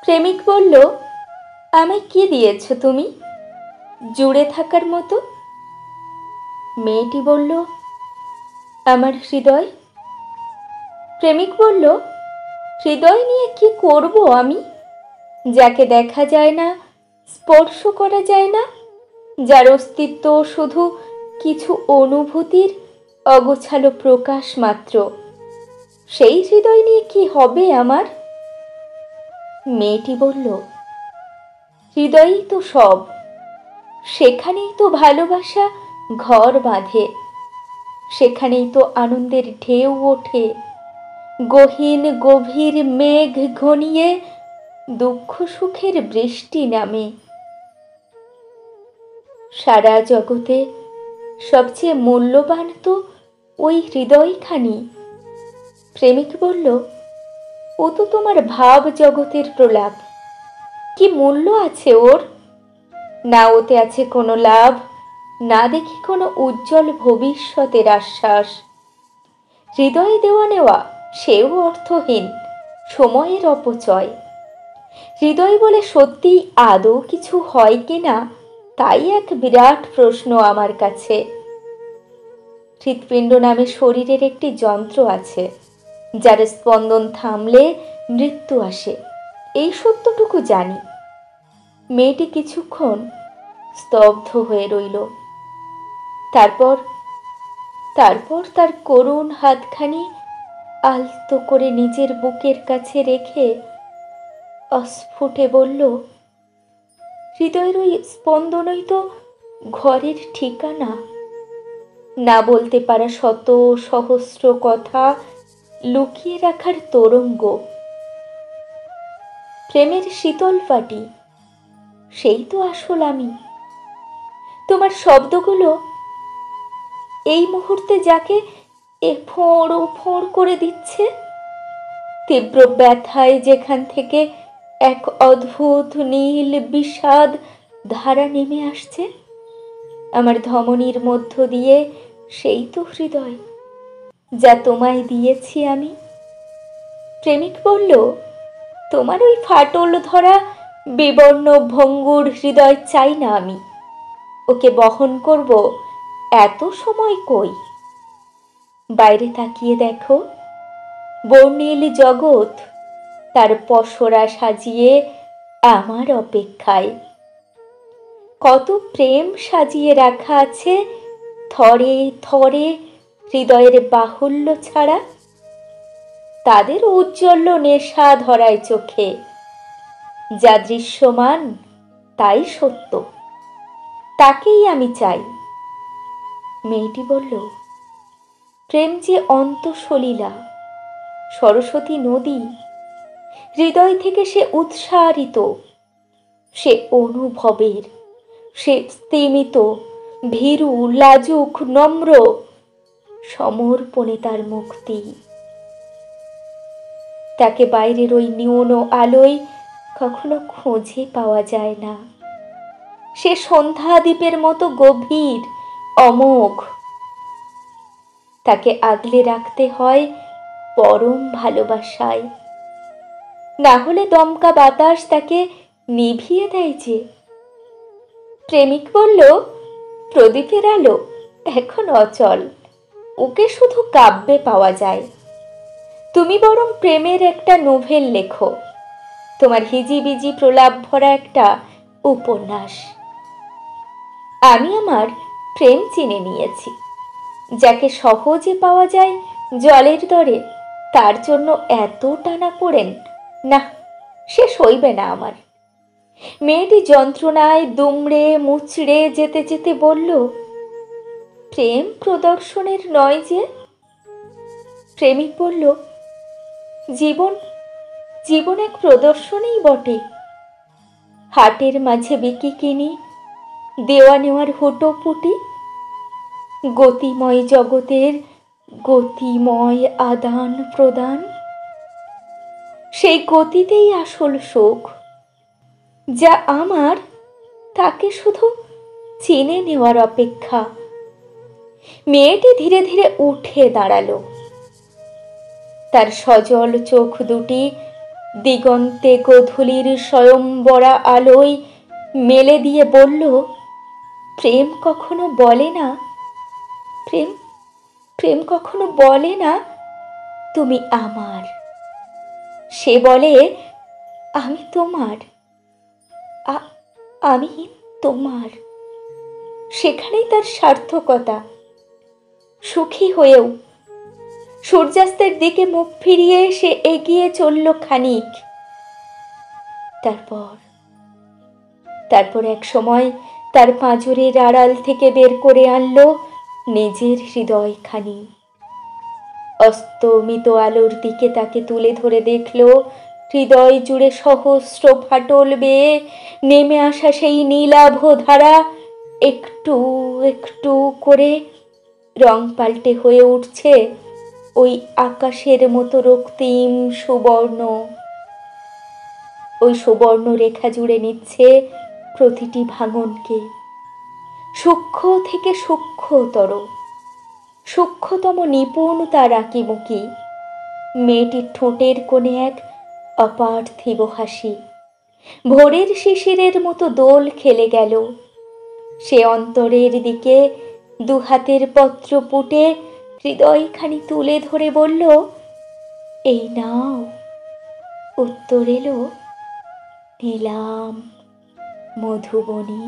প্রেমিক বলল, আমায় কি দিয়েছ তুমি জুড়ে থাকার মতো? মেয়েটি বলল, আমার হৃদয়। প্রেমিক বলল, হৃদয় নিয়ে কি করব আমি, যাকে দেখা যায় না, স্পর্শ করা যায় না, যার অস্তিত্ব শুধু কিছু অনুভূতির অগোছালো প্রকাশ মাত্র, সেই হৃদয় নিয়ে কি হবে আমার? মেয়েটি বলল, হৃদয়ই তো সব, সেখানেই তো ভালোবাসা ঘর বাঁধে, সেখানেই তো আনন্দের ঢেউ ওঠে, গহীন গভীর মেঘ ঘনিয়ে দুঃখ সুখের বৃষ্টি নামে। সারা জগতে সবচেয়ে মূল্যবান তো ওই হৃদয়খানি। প্রেমিক বলল, ও তো তোমার ভাব জগতের প্রলাপ, কি মূল্য আছে ওর? না ওতে আছে কোনো লাভ, না দেখি কোনো উজ্জ্বল ভবিষ্যতের আশ্বাস। হৃদয়ে দেওয়া নেওয়া সেও অর্থহীন, সময়ের অপচয়। হৃদয় বলে সত্যি আদৌ কিছু হয় কিনা, তাই এক বিরাট প্রশ্ন আমার কাছে। হৃৎপিণ্ড নামে শরীরের একটি যন্ত্র আছে, যার স্পন্দন থামলে মৃত্যু আসে, এই সত্যটুকু জানি। মেয়েটি কিছুক্ষণ স্তব্ধ হয়ে রইল। তারপর তার করুণ হাতখানি আলতো করে নিজের বুকের কাছে রেখে অস্ফুটে বলল, হৃদয়ের ওই স্পন্দনই তো ঘরের ঠিকানা। না বলতে পারা শত সহস্র কথা লুকিয়ে রাখার তরঙ্গ। প্রেমের শীতল পাটি, সেই তো আসল আমি। তোমার শব্দগুলো এই মুহূর্তে যাকে ফোঁড় ফোঁড় করে দিচ্ছে, তীব্র ব্যথায় যেখান থেকে এক অদ্ভুত নীল বিষাদ ধারা নেমে আসছে আমার ধমনীর মধ্য দিয়ে, সেই তো হৃদয়, যা তোমায় দিয়েছি আমি। প্রেমিক বলল, তোমার ওই ফাটল ধরা বিবর্ণ ভঙ্গুর হৃদয় চাই না আমি, ওকে বহন করব এত সময় কই। বাইরে তাকিয়ে দেখো, বর্ণিল জগৎ তার পসরা সাজিয়ে আমার অপেক্ষায়। কত প্রেম সাজিয়ে রাখা আছে থরে থরে হৃদয়ের বাহুল্য ছাড়া, তাদের উজ্জ্বল নেশা ধরায় চোখে, যা দৃশ্যমান তাই সত্য, তাকেই আমি চাই। মেয়েটি বলল, প্রেম যে অন্তঃসলীলা, সরস্বতী নদী, হৃদয় থেকে সে উৎসারিত, সে অনুভবের, সে স্তিমিত, ভীরু, লাজুক, নম্র, সমর্পণে তার মুক্তি। তাকে বাইরের ওই নিউন আলোয় কখনো খুঁজে পাওয়া যায় না। সে সন্ধ্যা দ্বীপের মতো গভীর, অমোঘ। তাকে আগলে রাখতে হয় পরম ভালোবাসায়, না হলে দমকা বাতাস তাকে নিভিয়ে দেয় যে। প্রেমিক বলল, প্রদীপের আলো এখন অচল, ওকে শুধু কাব্যে পাওয়া যায়। তুমি বরং প্রেমের একটা নোভেল লেখো, তোমার হিজিবিজি প্রলাপ ভরা একটা উপন্যাস। আমি আমার প্রেম চিনে নিয়েছি, যাকে সহজে পাওয়া যায় জলের দরে, তার জন্য এত টানা পড়েন না, সে সইবে না আমার। মেয়েটি যন্ত্রণায় দুমড়ে মুচড়ে যেতে যেতে বলল, প্রেম প্রদর্শনের নয় যে। প্রেমিক বলল, জীবন জীবন এক প্রদর্শনীই বটে। হাটের মাঝে বিকিকিনি, দেওয়া নেওয়ার হুটোপুটি, গতিময় জগতের গতিময় আদান প্রদান, সেই গতিতেই আসল সুখ। যা আমার তাকে শুধু চিনে নেওয়ার অপেক্ষা। মেয়েটি ধীরে ধীরে উঠে দাঁড়ালো। তার সজল চোখ দুটি দিগন্তে গোধূলির স্বয়ংবরা আলোয় মেলে দিয়ে বলল, প্রেম কখনো বলে না, প্রেম প্রেম কখনো বলে না তুমি আমার। সে বলে আমি তোমার, আমি তোমার। সেখানেই তার সার্থকতা। সুখী হয়েও সূর্যাস্তের দিকে মুখ ফিরিয়ে সে এগিয়ে চলল খানিক। তারপর এক সময় তার পাঁজরের আড়াল থেকে বের করে আনলো নিজের হৃদয়খানি। অস্তমিত আলোর দিকে তাকে তুলে ধরে দেখল হৃদয় জুড়ে সহস্র ফাটল বেয়ে নেমে আসা সেই নীলাভ ধারা একটু একটু করে রং পাল্টে হয়ে উঠছে ওই আকাশের মতো রক্তিম সুবর্ণ। ওই সুবর্ণ রেখা জুড়ে নিচ্ছে প্রতিটি ভাঙনকে, সূক্ষ্ম থেকে সূক্ষ্মতর, সূক্ষ্মতম নিপুণ তার আঁকিমুকি। মেয়েটির ঠোঁটের কোণে এক অপার্থিব হাসি ভোরের শিশিরের মতো দোল খেলে গেল। সে অন্তরের দিকে দুহাতের পত্র পুটে হৃদয়খানি তুলে ধরে বলল, এই নাও। উত্তর এলো, নিলাম মধুবনী।